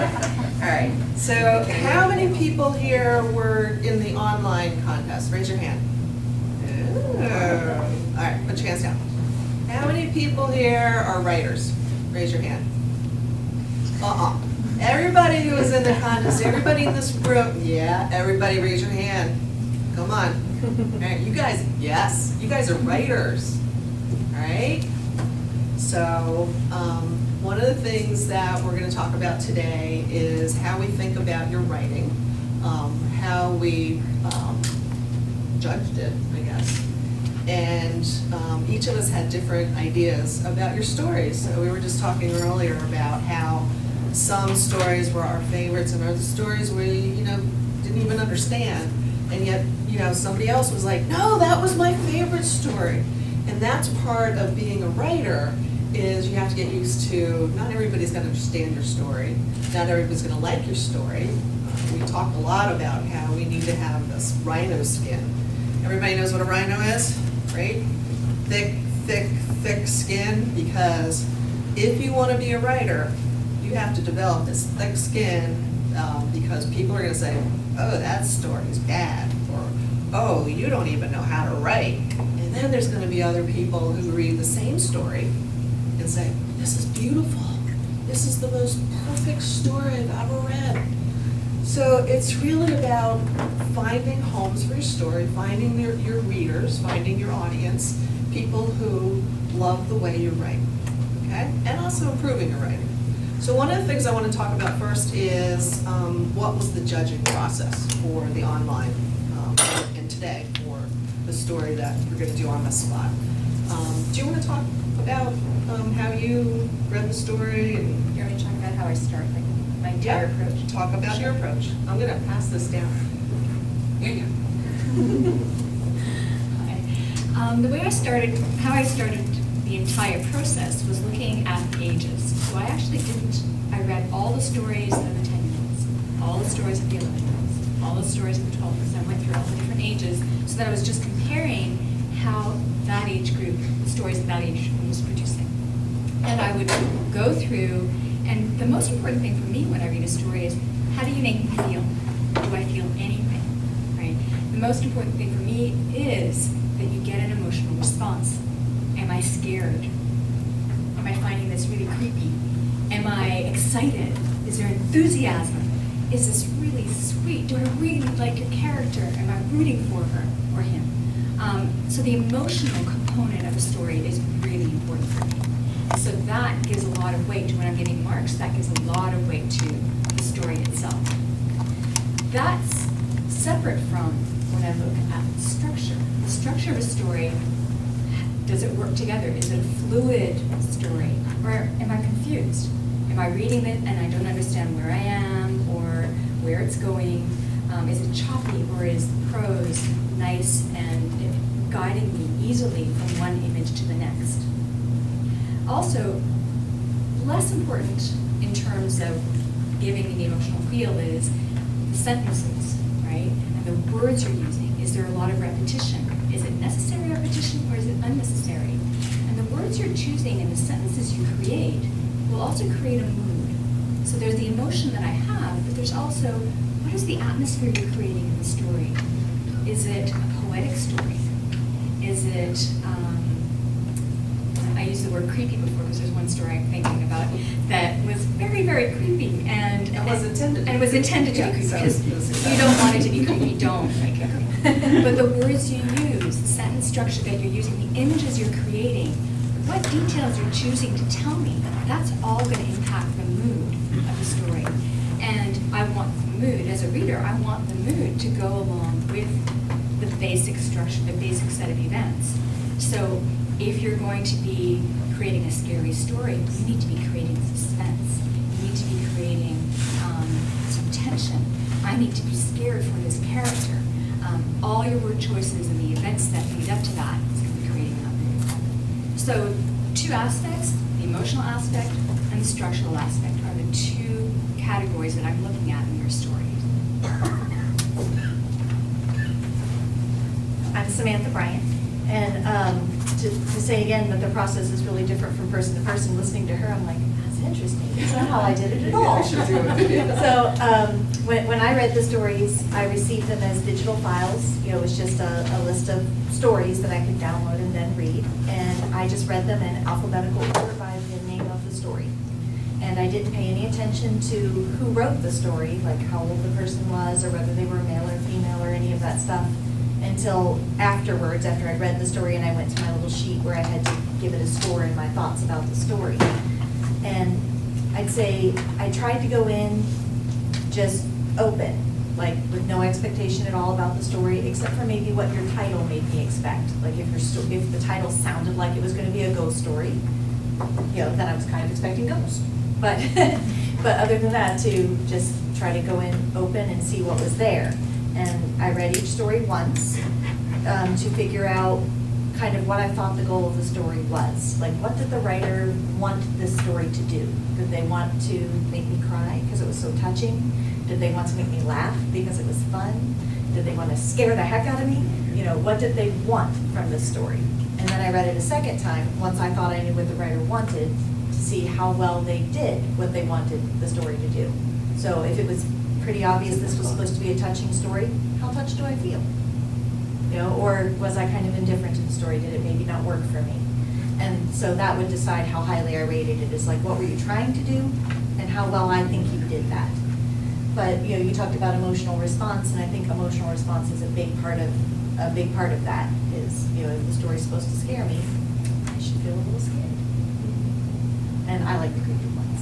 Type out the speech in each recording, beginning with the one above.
All right, so how many people here were in the online contest? Raise your hand. Ooh. All right, put your hands down. How many people here are writers? Raise your hand. Everybody who was in the contest, everybody in this room, yeah, everybody raise your hand. Come on. All right, you guys, yes, you guys are writers. All right? So, one of the things that we're going to talk about today is how we think about your writing, how we judged it, I guess. And each of us had different ideas about your stories. So we were just talking earlier about how some stories were our favorites and other stories we, didn't even understand. And yet, somebody else was like, no, that was my favorite story. And that's part of being a writer, is you have to get used to, not everybody's going to understand your story. Not everybody's going to like your story. We talked a lot about how we need to have this rhino skin. Everybody knows what a rhino is, right? Thick, thick, thick skin, because if you want to be a writer, you have to develop this thick skin, because people are going to say, oh, that story's bad, or, oh, you don't even know how to write. And then there's going to be other people who read the same story and say, this is beautiful. This is the most perfect story I've ever read. So it's really about finding homes for your story, finding your readers, finding your audience, people who love the way you write, okay? And also improving your writing. So one of the things I want to talk about first is what was the judging process for the online, and today for the story that we're going to do on the spot. Do you want to talk about how you read the story? And you want me to talk about how I start, like my entire approach? Talk about your approach. I'm going to pass this down. Here you go. The way how I started the entire process was looking at ages. So I read all the stories of the 10-year-olds, all the stories of the 11-year-olds, all the stories of the 12-year-olds. I went through all the different ages so that I was just comparing how that age group, the stories of that age group was producing. And I would go through, and the most important thing for me when I read a story is, how do you make me feel? Do I feel anything, right? The most important thing for me is that you get an emotional response. Am I scared? Am I finding this really creepy? Am I excited? Is there enthusiasm? Is this really sweet? Do I really like your character? Am I rooting for her or him? So the emotional component of a story is really important for me. So that gives a lot of weight to when I'm giving marks. That gives a lot of weight to the story itself. That's separate from when I look at structure. The structure of a story, does it work together? Is it a fluid story? Or am I confused? Am I reading it and I don't understand where I am or where it's going? Is it choppy, or is the prose nice and guiding me easily from one image to the next? Also, less important in terms of giving me the emotional feel is the sentences, right? And the words you're using. Is there a lot of repetition? Is it necessary repetition, or is it unnecessary? And the words you're choosing and the sentences you create will also create a mood. So there's the emotion that I have, but there's also, what is the atmosphere you're creating in the story? Is it a poetic story? Is it, I used the word creepy before because there's one story I'm thinking about that was very, very creepy. And it was intended to be creepy, because you don't want it to be creepy, don't make it creepy. But the words you use, the sentence structure that you're using, the images you're creating, what details you're choosing to tell me, that's all going to impact the mood of the story. And I want the mood, as a reader, I want the mood to go along with the basic structure, the basic set of events. So if you're going to be creating a scary story, you need to be creating suspense. You need to be creating some tension. I need to be scared for this character. All your word choices and the events that lead up to that is going to be creating that mood. So two aspects, the emotional aspect and the structural aspect, are the two categories that I'm looking at in your story. I'm Samantha Bryant, and to say again that the process is really different from person to person. Listening to her, I'm like, that's interesting. That's not how I did it at all. I should do it. So when I read the stories, I received them as digital files. You know, it was just a list of stories that I could download and then read. And I just read them in alphabetical order by the name of the story. And I didn't pay any attention to who wrote the story, like how old the person was or whether they were male or female or any of that stuff, until afterwards, after I read the story and I went to my little sheet where I had to give it a score and my thoughts about the story. And I'd say I tried to go in just open, like with no expectation at all about the story, except for maybe what your title made me expect. Like if the title sounded like it was going to be a ghost story, you know, then I was kind of expecting ghosts. But but other than that, to just try to go in open and see what was there. And I read each story once to figure out kind of what I thought the goal of the story was. Like, what did the writer want this story to do? Did they want to make me cry because it was so touching? Did they want to make me laugh because it was fun? Did they want to scare the heck out of me? You know, what did they want from this story? And then I read it a second time, once I thought I knew what the writer wanted, to see how well they did what they wanted the story to do. So if it was pretty obvious this was supposed to be a touching story, how touched do I feel? You know, or was I kind of indifferent to the story? Did it maybe not work for me? And so that would decide how highly I rated it. Is like, what were you trying to do, and how well I think you did that. But you know, you talked about emotional response, and I think emotional response is a big part of that. Is, you know, if the story's supposed to scare me, I should feel a little scared. And I like the creepy ones.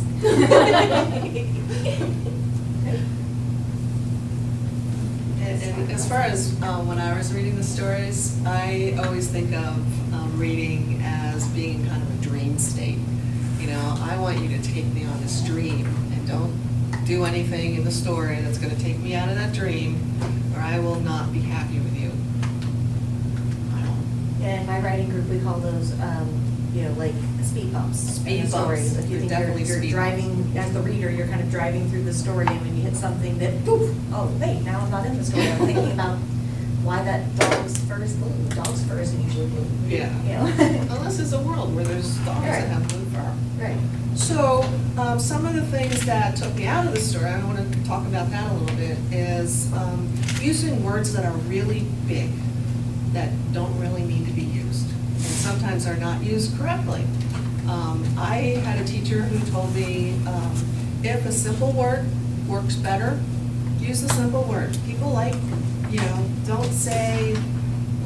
And as far as when I was reading the stories, I always think of reading as being kind of a dream state. You know, I want you to take me on this dream, and don't do anything in the story that's going to take me out of that dream, or I will not be happy with you. In my writing group, we call those, you know, like speed bumps. Speed in the story. bumps. If you They're think definitely you're speed driving, as the reader, you're kind of driving through the story, and when you hit something that, poof, oh, wait, now I'm not in the story. I'm thinking about why that dog's fur is blue. Dog's fur isn't usually blue. Yeah. You know? Unless it's a world where there's dogs Right. that have blue fur. Right. So, some of the things that took me out of the story, I want to talk about that a little bit, is using words that are really big, that don't really need to be used, and sometimes are not used correctly. I had a teacher who told me, if a simple word works better, use the simple word. People like, you know, don't say, I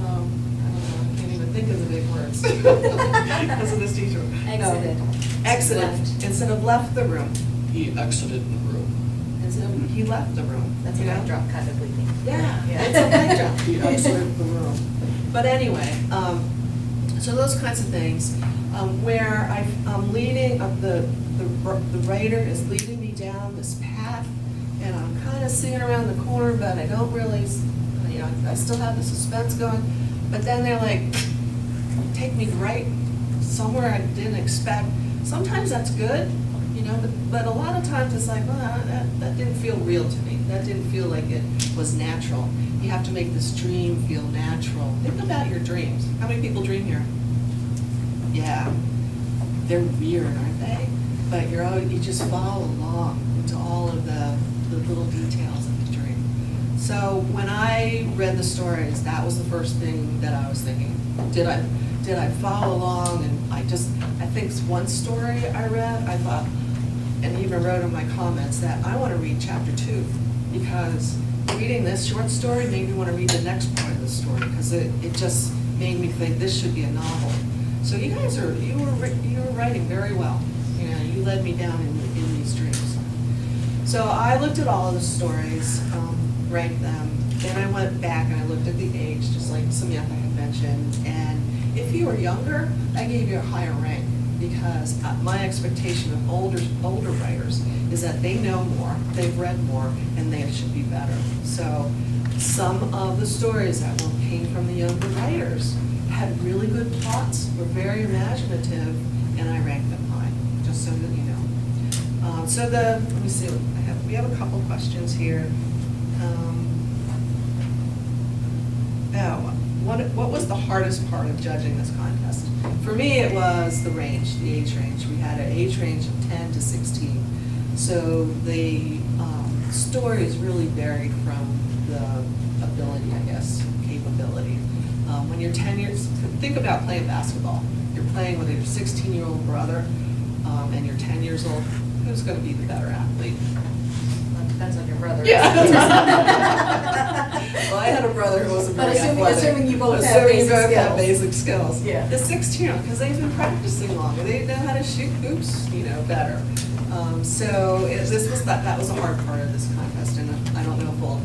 don't know, I can't even think of the big words because of this teacher. Exited. Exited, Left. instead of left the room. He exited the room. Instead of he left the room. That's a you know? mic drop kind of leaving. Yeah, Yeah. it's a mic drop. He exited the room. But anyway, so those kinds of things, where I'm leading, the writer is leading me down this path, and I'm kind of seeing around the corner, but I don't really, you know, I still have the suspense going. But then they're like, take me right somewhere I didn't expect. Sometimes that's good, you know, but a lot of times it's like, well, that didn't feel real to me. That didn't feel like it was natural. You have to make this dream feel natural. Think about your dreams. How many people dream here? Yeah, they're weird, aren't they? But you just follow along into all of the little details of the dream. So when I read the stories, that was the first thing that I was thinking. Did I follow along? And I think one story I read, I thought, and even wrote in my comments, that I want to read chapter 2, because reading this short story made me want to read the next part of the story, because it just made me think this should be a novel. So you guys were writing very well. You know, you led me down in these dreams. So I looked at all of the stories, ranked them, then I went back and I looked at the age, just like Samantha had mentioned. And if you were younger, I gave you a higher rank, because my expectation of older writers is that they know more, they've read more, and they should be better. So some of the stories that came from the younger writers had really good plots, were very imaginative, and I ranked them high, just so that you know. Let me see, we have a couple questions here. what was the hardest part of judging this contest? For me, it was the range, the age range. We had an age range of 10 to 16. So the stories really varied from the ability, I guess, capability. When you're 10 years, think about playing basketball. You're playing with your 16-year-old brother and you're 10 years old. Who's going to be the better athlete? Well, it depends on your brother. Yeah. Well, I had a brother who wasn't But very athletic. assuming you both have Assuming you basic both have skills. basic skills. Yeah. The 16-year-old, because they've been practicing longer, they know how to shoot hoops, better. That was a hard part of this contest, and I don't know if we'll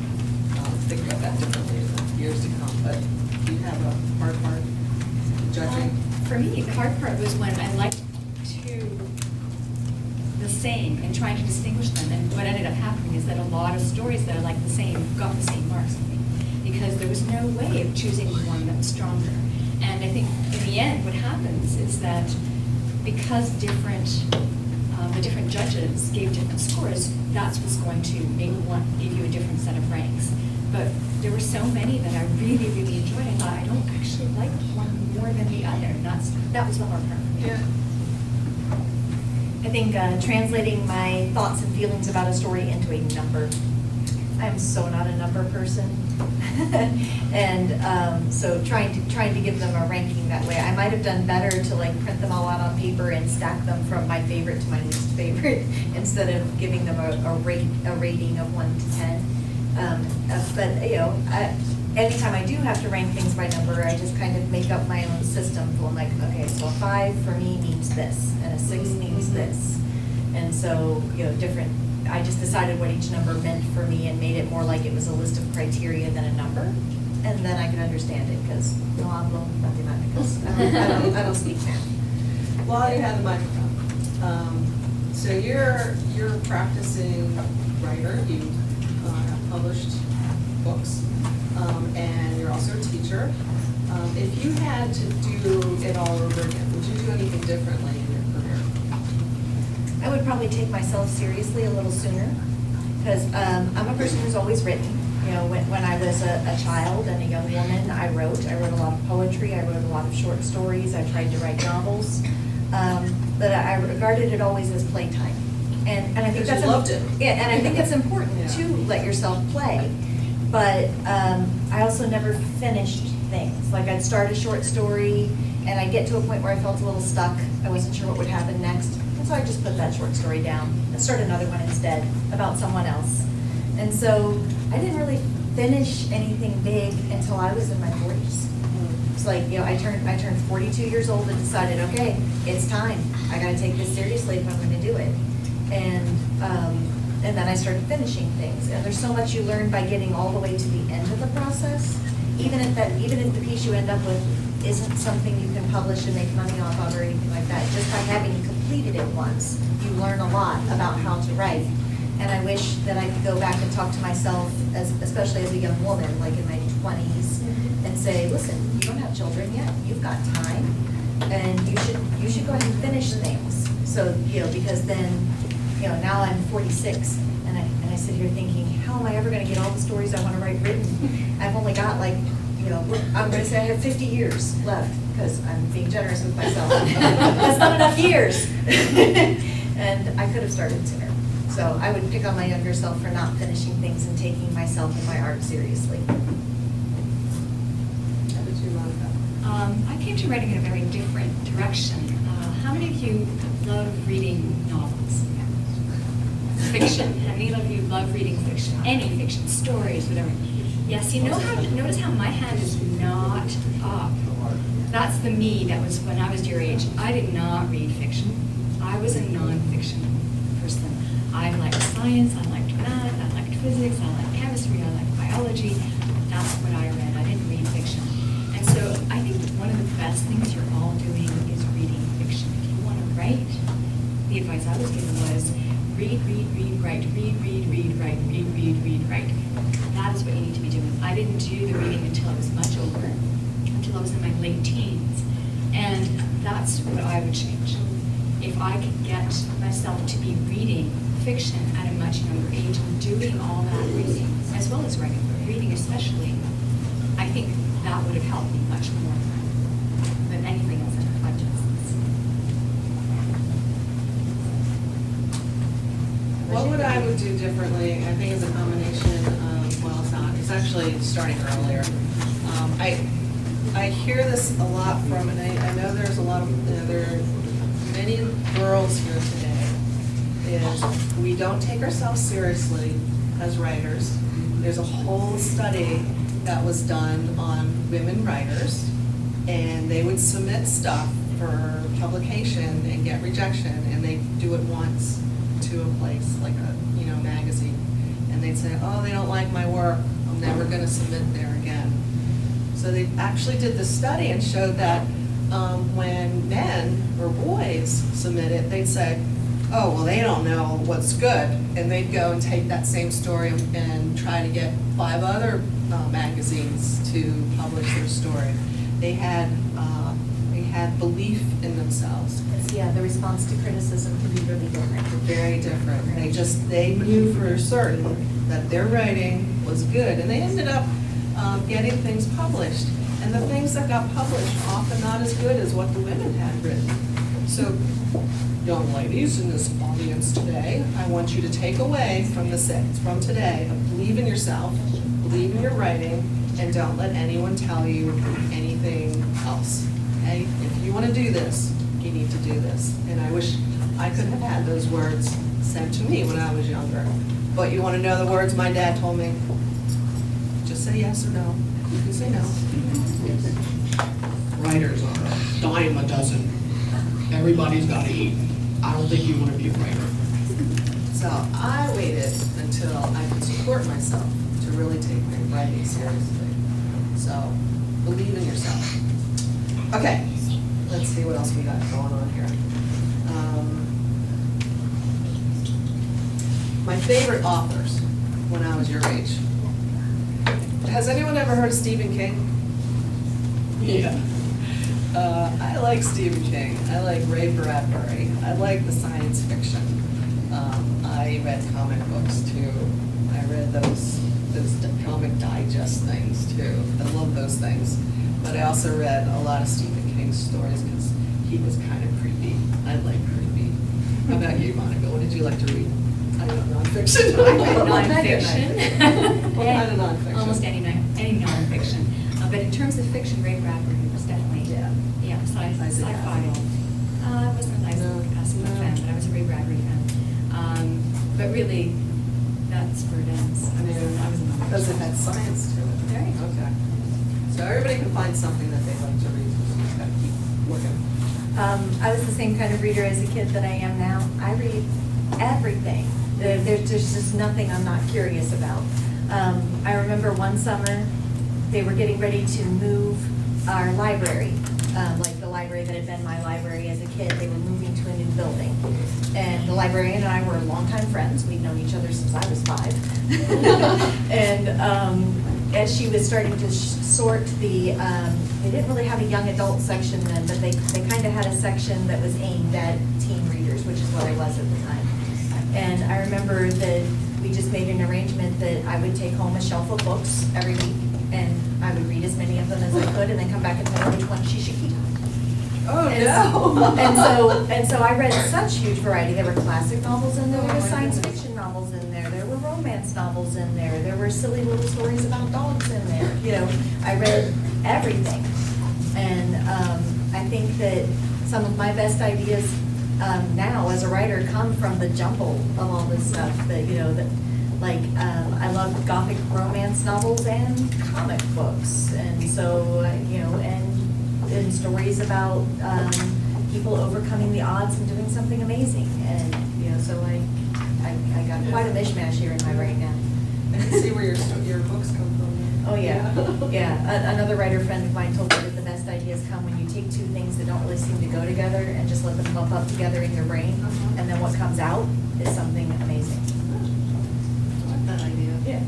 think about that differently in the years to come, but do you have a hard part judging? For me, the hard part was when I liked the same and trying to distinguish them. And what ended up happening is that a lot of stories that are like the same got the same marks for me, because there was no way of choosing one that was stronger. And I think in the end, what happens is that because the different judges gave different scores, that's what's going to give you a different set of ranks. But there were so many that I really, really enjoyed. I thought I don't actually like one more than the other. And that was the hard part for me. Yeah. I think translating my thoughts and feelings about a story into a number. I'm so not a number person. And so trying to give them a ranking that way. I might have done better to print them all out on paper and stack them from my favorite to my least favorite instead of giving them a rating of 1 to 10. But anytime I do have to rank things by number, I just kind of make up my own system. So I'm like, okay, so a 5 for me means this, and a 6 means this. And so, I just decided what each number meant for me and made it more like it was a list of criteria than a number. And then I can understand it, because no hablo matemáticas. I don't speak math. While you have the microphone, so you're a practicing writer. You have published books, and you're also a teacher. If you had to do it all over again, would you do anything differently in your career? I would probably take myself seriously a little sooner, because I'm a person who's always written. When I was a child and a young woman, I wrote a lot of poetry, I wrote a lot of short stories, I tried to write novels, but I regarded it always as playtime. And I think Because that's you loved it. Yeah, and I think it's important Yeah. to let yourself play. But I also never finished things. I'd start a short story, and I'd get to a point where I felt a little stuck. I wasn't sure what would happen next. And so I just put that short story down and start another one instead about someone else. And so I didn't really finish anything big until I was in my 40s. It's I turned 42 years old and decided, okay, it's time. I got to take this seriously if I'm going to do it. And then I started finishing things. And there's so much you learn by getting all the way to the end of the process. Even if the piece you end up with isn't something you can publish and make money off of or anything like that, just by having completed it once, you learn a lot about how to write. And I wish that I could go back and talk to myself, especially as a young woman, in my 20s, and say, listen, you don't have children yet, you've got time, and you should go ahead and finish things. So, because then, now I'm 46, and I sit here thinking, how am I ever going to get all the stories I want to write written? I've only got I'm going to say I have 50 years left, because I'm being generous with myself. That's not enough years. And I could have started sooner. So I would pick on my younger self for not finishing things and taking myself and my art seriously. How did you love that? I came to writing in a very different direction. How many of you love reading novels? Fiction. How many of you love reading fiction? Any fiction, stories, whatever. Yes, notice how my hand is not up. That's the me that was when I was your age. I did not read fiction. I was a non-fiction person. I liked science, I liked math, I liked physics, I liked chemistry, I liked biology. That's what I read. I didn't read fiction. And so I think one of the best things you're all doing is reading fiction. If you want to write, the advice I was given was read, write, write, read, write. That is what you need to be doing. I didn't do the reading until I was much older, until I was in my late teens. And that's what I would change. If I could get myself to be reading fiction at a much younger age and doing all that reading, as well as writing, but reading especially, I I think that would have helped me much more than anything else I've just. What would I would do differently? I think it's a combination of, well, it's actually starting earlier. I hear this a lot from, and I know there's a lot of, there are many girls here today, is we don't take ourselves seriously as writers. There's a whole study that was done on women writers, and they would submit stuff for publication and get rejection, and they do it once to a place like a, magazine, and they'd say, oh, they don't like my work, I'm never going to submit there again. So they actually did the study and showed that when men or boys submit it, they'd say, oh, well, they don't know what's good, and they'd go and take that same story and try to get 5 other magazines to publish their story. They had belief in themselves. Yeah, the response to criticism can be really different. Very different. They knew for certain that their writing was good, and they ended up getting things published. And the things that got published often not as good as what the women had written. So, young ladies in this audience today, I want you to take away from today, believe in yourself, believe in your writing, and don't let anyone tell you anything else. Okay? If you want to do this, you need to do this. And I wish I could have had those words sent to me when I was younger. But you want to know the words my dad told me? Just say yes or no. You can say no. Writers are a dime a dozen. Everybody's got to eat. I don't think you want to be a writer. So I waited until I could support myself to really take my writing seriously. So believe in yourself. Okay, let's see what else we got going on here. My favorite authors when I was your age. Has anyone ever heard of Stephen King? Yeah. I like Stephen King. I like Ray Bradbury. I like the science fiction. I read comic books too. I read those comic digest things too. I love those things. But I also read a lot of Stephen King's stories because he was kind of creepy. I like creepy. How about you, Monica? What did you like to read? I know nonfiction. I read nonfiction. What kind of nonfiction? Almost any nonfiction. But in terms of fiction, Ray Bradbury was definitely, sci-fi. I wasn't a classical fan, but I was a Ray Bradbury fan. But really, that's where it ends. I was a nonfiction. Because it had science to it. Very. Okay. So everybody can find something that they like to read. So you just gotta keep looking. I was the same kind of reader as a kid that I am now. I read everything. There's just nothing I'm not curious about. I remember one summer, they were getting ready to move our library, like the library that had been my library as a kid. They were moving to a new building. And the librarian and I were longtime friends. We'd known each other since I was 5. And as she was starting to sort they didn't really have a young adult section then, but they kind of had a section that was aimed at teen readers, which is what I was at the time. And I remember that we just made an arrangement that I would take home a shelf of books every week, and I would read as many of them as I could, and then come back and tell her which one she should keep. Oh, And no. and so I read such huge variety. There were classic novels in there, there were science fiction novels in there, there were romance novels in there were silly little stories about dogs in there. I read everything. And I think that some of my best ideas now as a writer come from the jumble of all this stuff I love Gothic romance novels and comic books, and so and stories about people overcoming the odds and doing something amazing, and so I got quite a mishmash here in my brain now. I can see where your books come from. Oh yeah, yeah. Another writer friend of mine told me that the best ideas come when you take two things that don't really seem to go together and just let them bump up together in your brain, and then what comes out is something amazing. I like that idea. Yeah.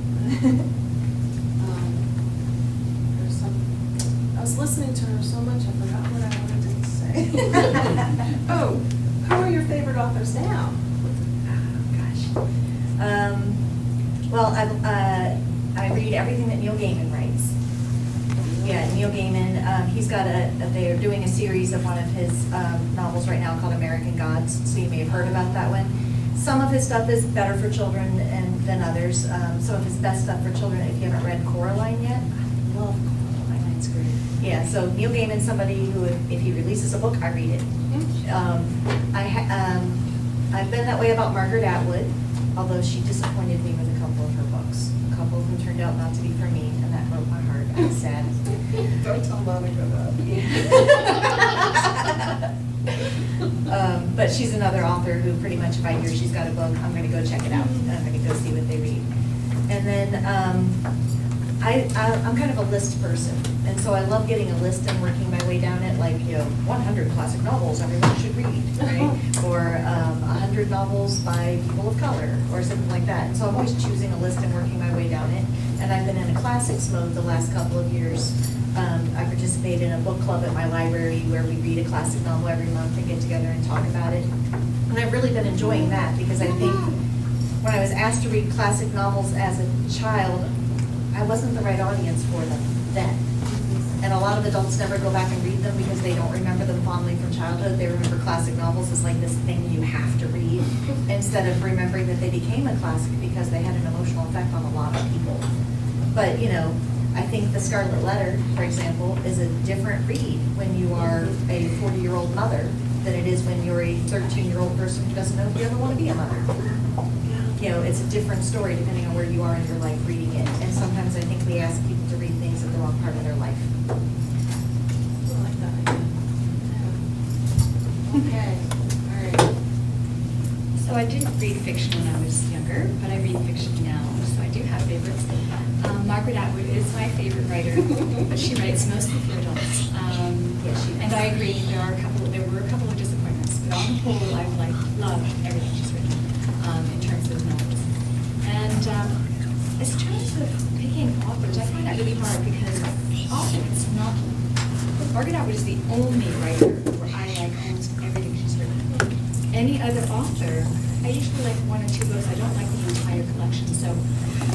I was listening to her so much, I forgot what I wanted to say. Oh, who are your favorite authors now? Well, I read everything that Neil Gaiman writes. Yeah, Neil Gaiman, he's got they're doing a series of one of his novels right now called American Gods, so you may have heard about that one. Some of his stuff is better for children than others. Some of his best stuff for children, if you haven't read Coraline yet, I love Coraline, it's great. Yeah, so Neil Gaiman's somebody who, if he releases a book, I read it. I've been that way about Margaret Atwood, although she disappointed me with a couple of her books. A couple of them turned out not to be for me, and that broke my heart. I was sad. Don't tell Monica that. But she's another author who pretty much, if I hear she's got a book, I'm gonna go check it out, and I'm gonna go see what they read. And then, I'm kind of a list person, and so I love getting a list and working my way down it, like, 100 classic novels everyone should read, right? Or 100 novels by people of color, or something like that. And so I'm always choosing a list and working my way down it. And I've been in a classics mode the last couple of years. I participate in a book club at my library where we read a classic novel every month and get together and talk about it. And I've really been enjoying that because I think when I was asked to read classic novels as a child, I wasn't the right audience for them then. And a lot of adults never go back and read them because they don't remember them fondly from childhood. They remember classic novels as like this thing you have to read, instead of remembering that they became a classic because they had an emotional effect on a lot of people. But, I think The Scarlet Letter, for example, is a different read when you are a 40-year-old mother than it is when you're a 13-year-old person who doesn't know if you ever want to be a mother. It's a different story depending on where you are in your life reading it. And sometimes I think we ask people to read things at the wrong part of their life. I like that idea. Okay, all right. So I didn't read fiction when I was younger, but I read fiction now, so I do have favorites. Margaret Atwood is my favorite writer, but she writes mostly for adults. And I agree, there were a couple of disappointments, but on the whole, I've loved everything she's written in terms of novels. And as terms of picking authors, I find that really hard because often it's not. Margaret Atwood is the only writer where I like almost everything she's written. Any other author, I usually like one or two books. I don't like the entire collection. So,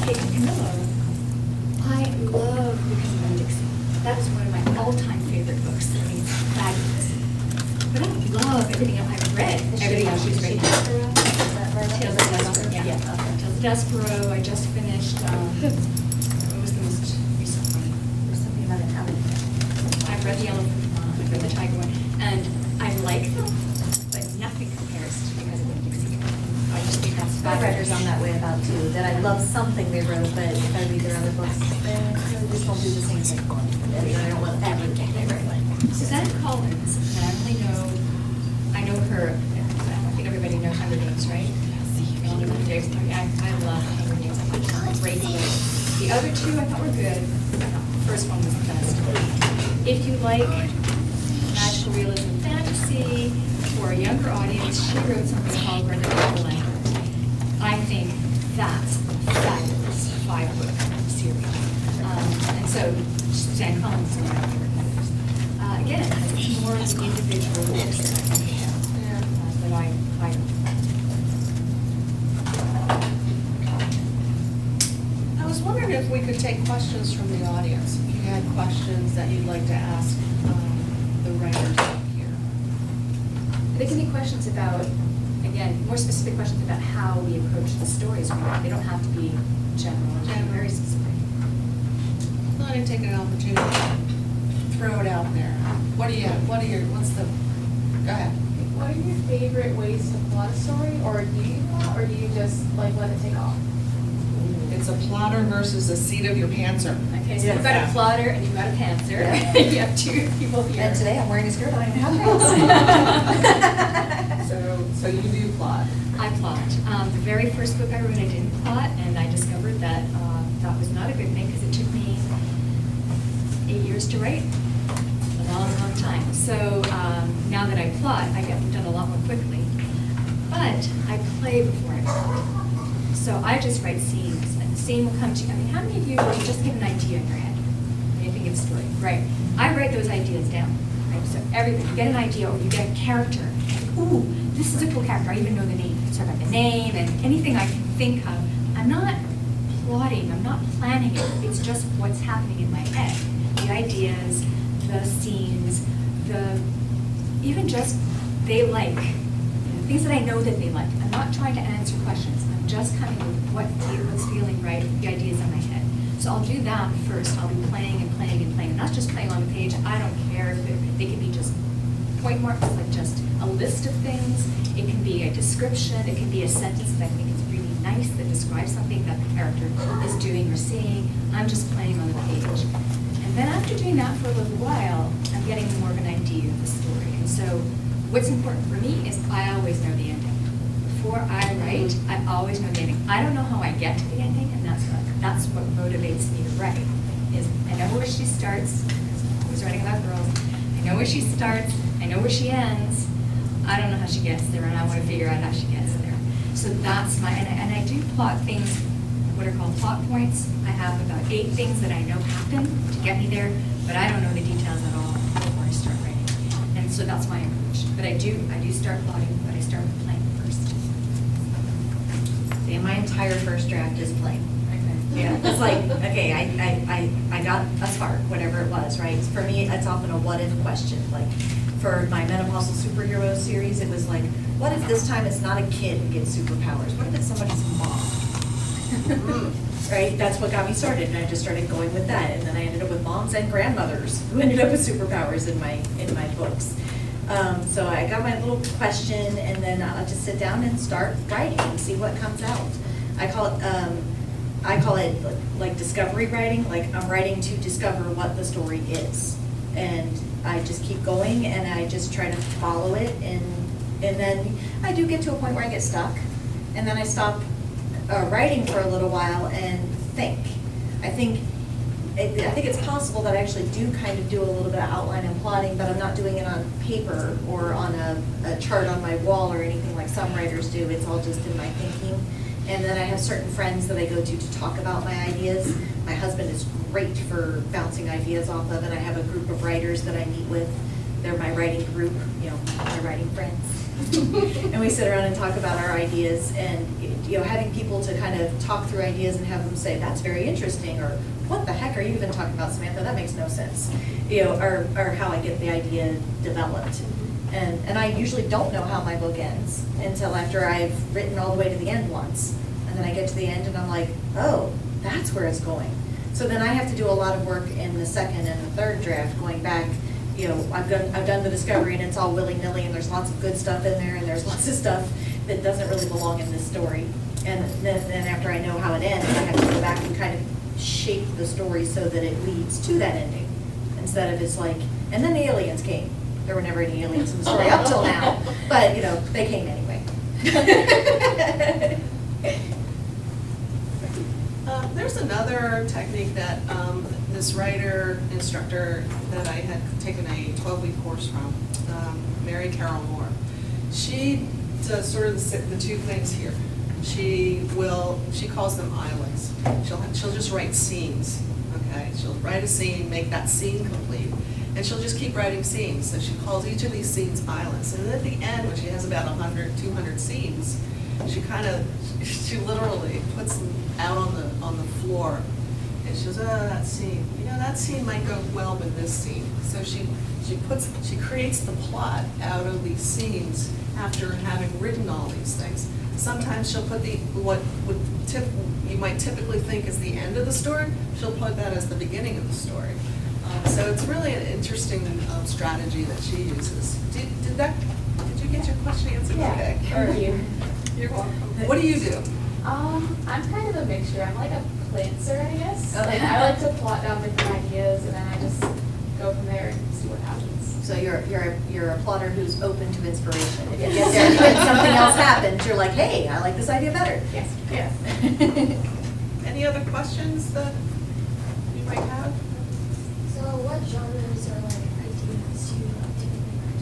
Kate Camillo, I love Because of Winn-Dixie. That's one of my all-time favorite books. I mean, it's fabulous. But I love everything else I've read. Everything else she's written. Tales of Despereaux. Yeah. Tales of Despereaux. I just finished. What was the most recent one? There's something about it happening. I've read The Elephant one. I've read The Tiger one, and I like them, but nothing compares to Because of Winn-Dixie. I just think that's My fabulous. writers I'm that way about too, that I love something they wrote, but if I read their other books, they really just don't do the same thing. And I don't want everything they write. Suzanne Collins, and I know her, I think everybody knows Hunger Games, right? I love Hunger Games. I think it's a great book. The other two I thought were good. The first one was the best. If you like magical realism fantasy for a younger audience, she wrote something called Brenda Caroline. I think that's a fabulous 5-book series. And so Suzanne Collins is one of my favorite writers. Again, it's more of the individual books that I think that I I was wondering if we could take questions from the audience. If you had questions that you'd like to ask the writers up here. There can be questions about, again, more specific questions about how we approach the stories. They don't have to be general, they can be very specific. Well, I didn't take an opportunity to throw it out there. What's the, go ahead. What are your favorite ways to plot a story, or do you plot, or do you just let it take off? It's a plotter versus a seat of your pantser. Okay, so you've got a plotter and you've got a pantser. You have two people here. And today I'm wearing a skirt, I don't have pants. So you do plot. I plot. The very first book I wrote, I didn't plot, and I discovered that that was not a good thing because it took me 8 years to write. A long, long time. So now that I plot, I get them done a lot more quickly. But I play before I plot. So I just write scenes, and the scene will come to you. I mean, how many of you just get an idea in your head when you think of a story? Right. I write those ideas down. Right? So everything, you get an idea or you get a character. Ooh, this is a cool character. I even know the name. So I got the name and anything I can think of. I'm not plotting, I'm not planning it, it's just what's happening in my head. The ideas, the scenes, even just they like, things that I know that they like. I'm not trying to answer questions, I'm just coming with what's feeling right, the ideas in my head. So I'll do that first, I'll be playing and playing and playing, and not just playing on the page, I don't care if they can be just point marks, like just a list of things, it can be a description, it can be a sentence that I think is really nice that describes something that the character is doing or saying. I'm just playing on the page. And then after doing that for a little while, I'm getting more of an idea of the story. And so what's important for me is I always know the ending. Before I write, I always know the ending. I don't know how I get to the ending, and that's what motivates me to write, is I know where she starts. I was writing about girls. I know where she starts. I know where she ends. I don't know how she gets there, and I want to figure out how she gets there. So that's and I do plot things, what are called plot points. I have about 8 things that I know happen to get me there, but I don't know the details at all before I start writing. And so that's my approach. But I do start plotting, but I start with playing first. See, my entire first draft is plain. Yeah, it's like, okay, I got a spark, whatever it was, right? For me, it's often a what if question. Like for my menopausal superhero series, it was like, what if this time it's not a kid who gets superpowers? What if it's somebody's mom? Right? That's what got me started, and I just started going with that. And then I ended up with moms and grandmothers who ended up with superpowers in my books. So I got my little question, and then I'll just sit down and start writing and see what comes out. I call it like discovery writing. Like I'm writing to discover what the story is, and I just keep going and I just try to follow it, and then I do get to a point where I get stuck, and then I stop writing for a little while and think. I think it's possible that I actually do kind of do a little bit of outline and plotting, but I'm not doing it on paper or on a chart on my wall or anything like some writers do. It's all just in my thinking. And then I have certain friends that I go to talk about my ideas. My husband is great for bouncing ideas off of, and I have a group of writers that I meet with. They're my writing group, my writing friends. And we sit around and talk about our ideas, and having people to kind of talk through ideas and have them say, that's very interesting, or what the heck are you even talking about, Samantha? That makes no sense. Or how I get the idea developed. And I usually don't know how my book ends until after I've written all the way to the end once. And then I get to the end and I'm like, oh, that's where it's going. So then I have to do a lot of work in the second and the third draft, going back. I've done the discovery, and it's all willy-nilly, and there's lots of good stuff in there, and there's lots of stuff that doesn't really belong in this story. And then after I know how it ends, I have to go back and kind of shape the story so that it leads to that ending. Instead of it's like, and then the aliens came. There were never any aliens in the story up till now, but they came anyway. There's another technique that this writer instructor that I had taken a 12-week course from, Mary Carroll Moore. She does sort of the 2 things here. She calls them islands. She'll just write scenes. Okay, she'll write a scene, make that scene complete. And she'll just keep writing scenes. So she calls each of these scenes islands. And then at the end, when she has about 100, 200 scenes, she literally puts them out on the floor. And she goes, oh, that scene. That scene might go well with this scene. So she creates the plot out of these scenes after having written all these things. Sometimes she'll put you might typically think is the end of the story, she'll put that as the beginning of the story. So it's really an interesting strategy that she uses. Did you get your question answered? Yeah. Okay. Thank you. You're welcome. What do you do? I'm kind of a mixture. I'm like a plancer, I guess. Okay. Like I like to plot down different ideas, and then I just go from there and see what happens. So you're a plotter who's open to inspiration. If you get there and something else happens, you're like, hey, I like this idea better. Yes. Yeah. Any other questions that you might have? So what genres or ideas do you typically write?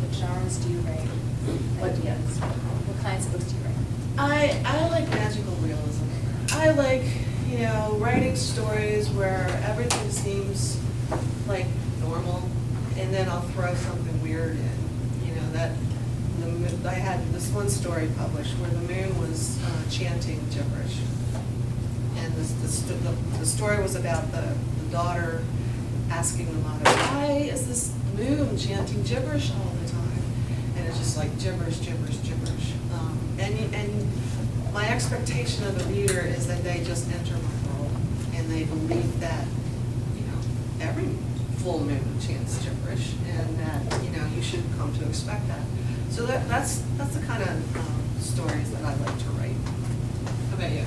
What genres do you write? What kinds of books do you write? I like magical realism. I like, writing stories where everything seems like normal, and then I'll throw something weird in, that the I had this one story published where the moon was chanting gibberish. And the story was about the daughter asking the mother, why is this moon chanting gibberish all the time? And it's just like gibberish, gibberish, gibberish. And my expectation of the reader is that they just enter my world and they believe that, every full moon chants gibberish, and that, you should come to expect that. So that's the kind of stories that I like to write. How about you?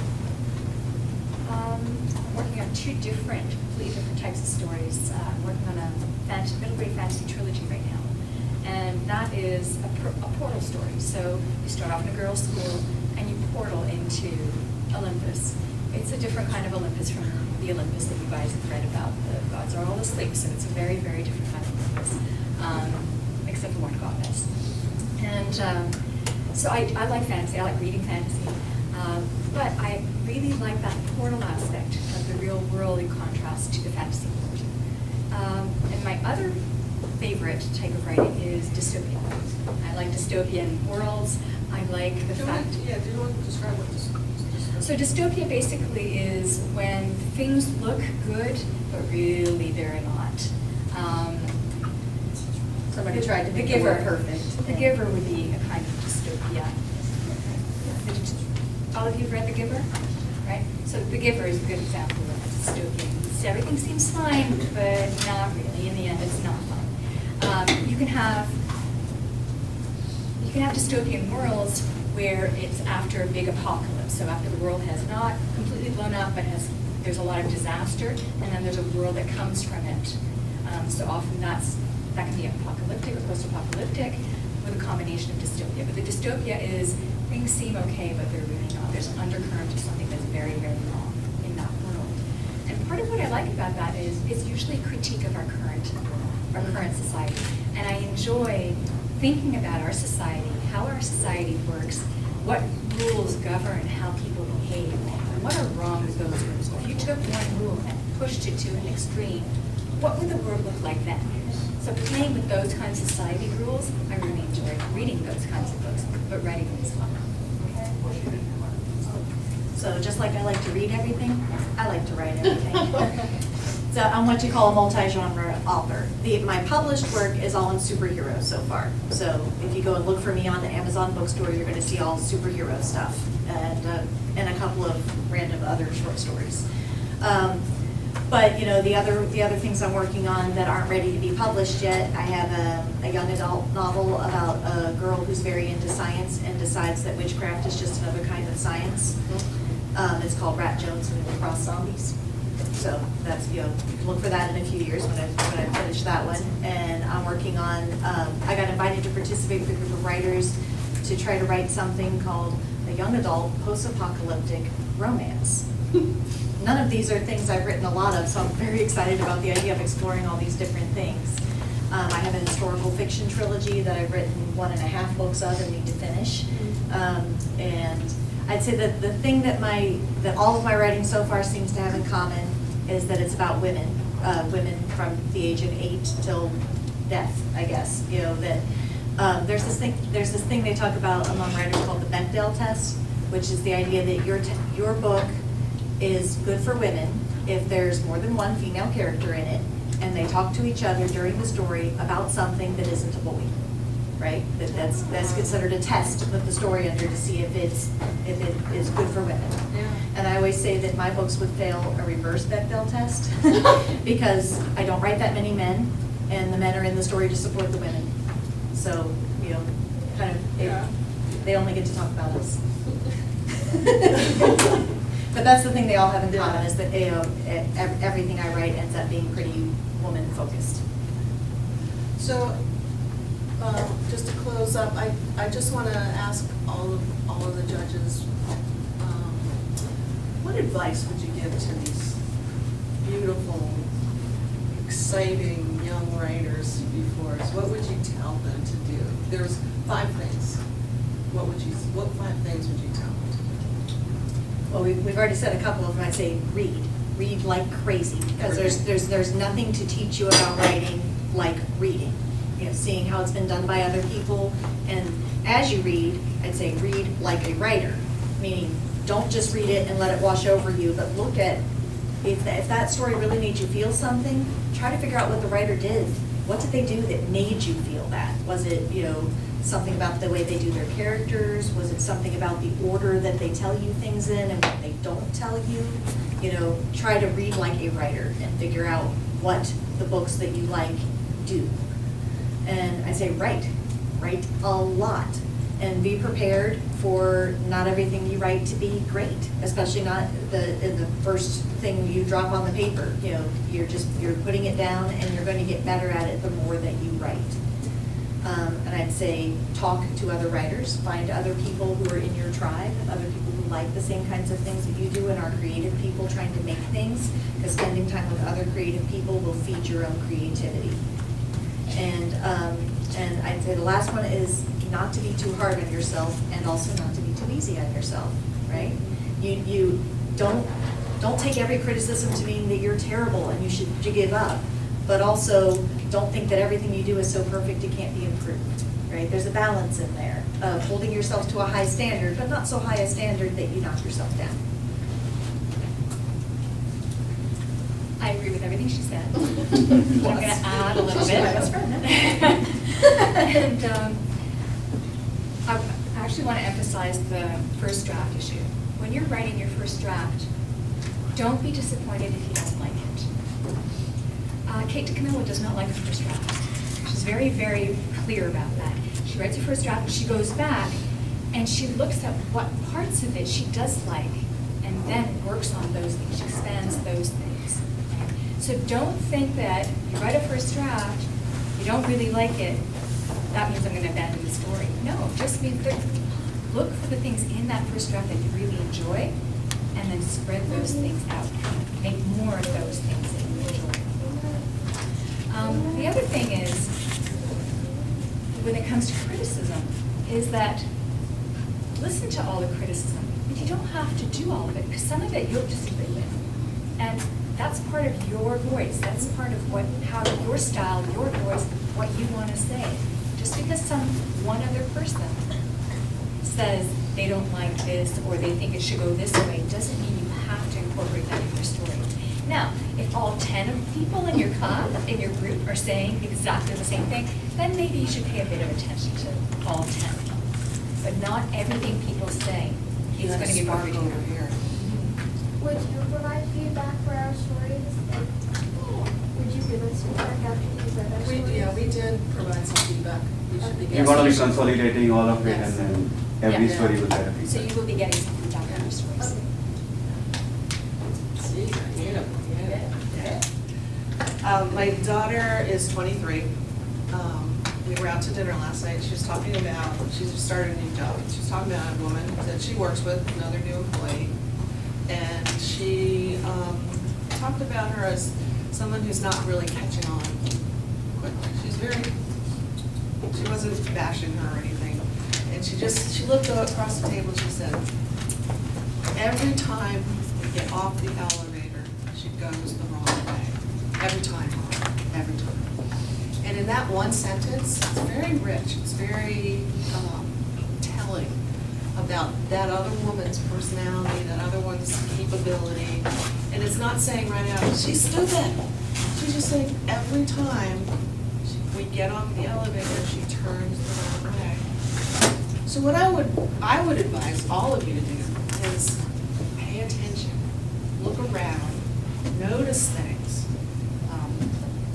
I'm working on two completely different types of stories. I'm working on a middle grade fantasy trilogy right now, and that is a portal story. So you start off in a girls' school, and you portal into Olympus. It's a different kind of Olympus from the Olympus that you guys have read about. The gods are all asleep, so it's a very, very different kind of Olympus, except for one goddess. And so I like fantasy. I like reading fantasy. But I really like that portal aspect of the real world in contrast to the fantasy world. And my other favorite type of writing is dystopian. I like dystopian worlds. I like the fact... Do you want to describe what dystopian is? So dystopia basically is when things look good, but really they're not. Somebody tried to The make it Giver. more perfect. The Giver would be a kind of dystopia. All of you have read The Giver, right? So The Giver is a good example of a dystopian. So everything seems fine, but not really. In the end, it's not fine. You can have dystopian worlds where it's after a big apocalypse. So after the world has not completely blown up, but there's a lot of disaster, and then there's a world that comes from it. So often that can be apocalyptic or post-apocalyptic with a combination of dystopia. But the dystopia is things seem okay, but they're really not. There's an undercurrent of something that's very, very wrong in that world. And part of what I like about that is it's usually a critique of our current society. And I enjoy thinking about our society, how our society works, what rules govern how people behave, and what are wrong with those rules. If you took one rule and pushed it to an extreme, what would the world look like then? So playing with those kinds of society rules, I really enjoy reading those kinds of books, but writing them as well. So just like I like to read everything, I like to write everything. So I'm what you call a multi-genre author. My published work is all in superheroes so far. So if you go and look for me on the Amazon bookstore, you're going to see all superhero stuff and a couple of random other short stories. But the other things I'm working on that aren't ready to be published yet, I have a young adult novel about a girl who's very into science and decides that witchcraft is just another kind of science. It's called Rat Jones and the Cross Zombies. So that's, you can look for that in a few years when I finish that one. And I'm working on, I got invited to participate with a group of writers to try to write something called a young adult post-apocalyptic romance. None of these are things I've written a lot of, so I'm very excited about the idea of exploring all these different things. I have an historical fiction trilogy that I've written 1.5 books of and need to finish. And I'd say that the thing that all of my writing so far seems to have in common is that it's about women, women from the age of 8 till death, I guess. That there's this thing they talk about among writers called the Bechdel Test, which is the idea that your book is good for women if there's more than one female character in it, and they talk to each other during the story about something that isn't a bully, right? That's considered a test to put the story under to see if it is good for women. Yeah. And I always say that my books would fail a reverse Bechdel test because I don't write that many men, and the men are in the story to support the women. So they only get to talk about us. But that's the thing they all have in common, is that everything I write ends up being pretty woman-focused. So, just to close up, I just want to ask all of the judges, what advice would you give to these beautiful, exciting young writers before us? What would you tell them to do? There's 5 things. What 5 things would you tell them to do? Well, we've already said a couple of them. I'd say read like crazy, because there's nothing to teach you about writing like reading. Seeing how it's been done by other people and as you read, I'd say read like a writer, meaning don't just read it and let it wash over you, but look at, if that story really made you feel something, try to figure out what the writer did. What did they do that made you feel that? Was it, something about the way they do their characters? Was it something about the order that they tell you things in and what they don't tell you? Try to read like a writer and figure out what the books that you like do. And I say write a lot, and be prepared for not everything you write to be great, especially not in the first thing you drop on the paper. You're putting it down, and you're going to get better at it the more that you write. And I'd say talk to other writers, find other people who are in your tribe, other people who like the same kinds of things that you do and are creative people trying to make things, because spending time with other creative people will feed your own creativity. And I'd say the last one is not to be too hard on yourself, and also not to be too easy on yourself, right? You don't take every criticism to mean that you're terrible and you give up, but also don't think that everything you do is so perfect it can't be improved, right? There's a balance in there of holding yourself to a high standard, but not so high a standard that you knock yourself down. I agree with everything she said. I'm going to add a little bit. And I actually want to emphasize the first draft issue. When you're writing your first draft, don't be disappointed if you don't like it. Kate DiCamillo does not like her first draft. She's very, very clear about that. She writes her first draft, and she goes back, and she looks at what parts of it she does like, and then works on those things. She expands those things. So don't think that you write a first draft, you don't really like it, that means I'm going to abandon the story. No, just means that look for the things in that first draft that you really enjoy, and then spread those things out. Make more of those things that you enjoy. The other thing is, when it comes to criticism, is that listen to all the criticism, but you don't have to do all of it, because some of it you'll disagree with. And that's part of your voice. That's part of how your style, your voice, what you want to say. Just because one other person says they don't like this or they think it should go this way doesn't mean you have to incorporate that in your story. Now, if all 10 of people in your class, in your group, are saying exactly the same thing, then maybe you should pay a bit of attention to all 10. But not everything people say is going to be Spark incorporated over here. Would you provide feedback for our stories? Would you give us feedback after you read our stories? Yeah, we did provide some feedback. We should be You're going to be getting. consolidating all of it, Yes. and then every Yeah. story will get a feedback. So you will be getting some feedback on your stories. Okay. See, yeah. My daughter is 23. We were out to dinner last night. She was talking about, she just started a new job. She was talking about a woman that she works with, another new employee. And she talked about her as someone who's not really catching on quickly. She wasn't bashing her or anything. And she looked across the table and she said, every time we get off the elevator, she goes the wrong way. Every time. And in that one sentence, it's very rich, it's very telling about that other woman's personality, that other one's capability. And it's not saying right out, she's stupid. She's just saying every time we get off the elevator, she turns the wrong way. So what I would advise all of you to do is pay attention, look around, notice things.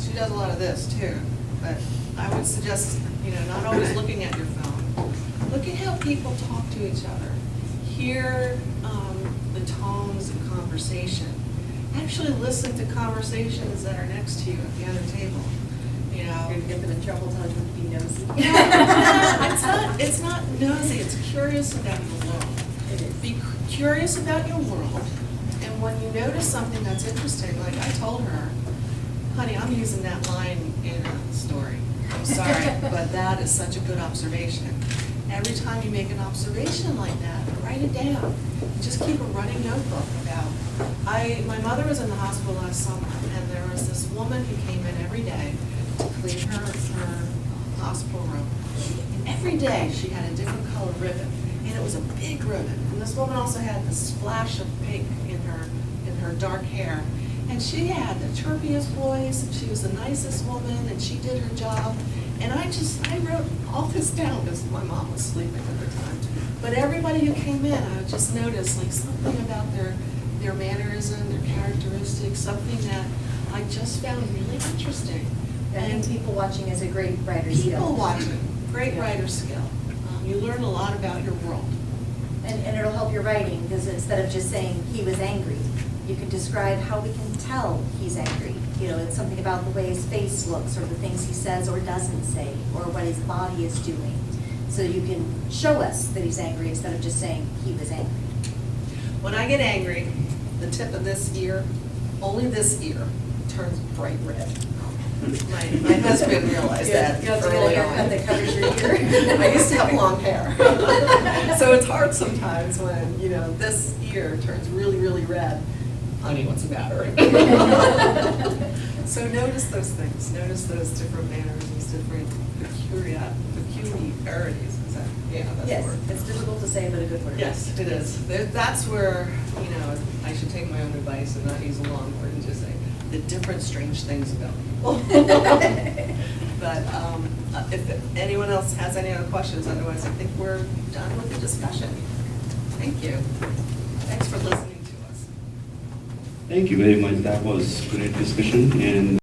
She does a lot of this too, but I would suggest, not always looking at your phone. Look at how people talk to each other. Hear the tones of conversation. Actually listen to conversations that are next to you at the other table. You're going to get them in trouble telling them to be nosy. It's not nosy, it's curious about your world. It is. Be curious about your world, and when you notice something that's interesting, like I told her, honey, I'm using that line in a story. I'm sorry, but that is such a good observation. Every time you make an observation like that, write it down. Just keep a running notebook about. My mother was in the hospital last summer, and there was this woman who came in every day to clean her hospital room. And every day, she had a different color ribbon, and it was a big ribbon. And this woman also had this splash of pink in her dark hair. And she had the chirpiest voice, and she was the nicest woman, and she did her job. And I wrote all this down because my mom was sleeping at the time. But everybody who came in, I would just notice like something about their mannerism, their characteristics, something that I just found really interesting. I think people watching is a great writer's skill. People watching, great writer skill. You learn a lot about your world. And it'll help your writing, because instead of just saying he was angry, you can describe how we can tell he's angry. You know, it's something about the way his face looks, or the things he says or doesn't say, or what his body is doing. So you can show us that he's angry instead of just saying he was angry. When I get angry, the tip of this ear, only this ear, turns bright red. My husband realized that You have to get a early haircut on. that covers your ear. I used to have long hair. So it's hard sometimes when, this ear turns really, really red. Honey, what's the matter? So notice those things. Notice those different mannerisms, different peculiarities. Is that, that's the Yes, word. it's difficult to say, but a good word. Yes, it is. That's where, I should take my own advice and not use a long word and just say the different strange things about people. But if anyone else has any other questions, otherwise I think we're done with the discussion. Thank you. Thanks for listening to us. Thank you very much. That was great discussion, and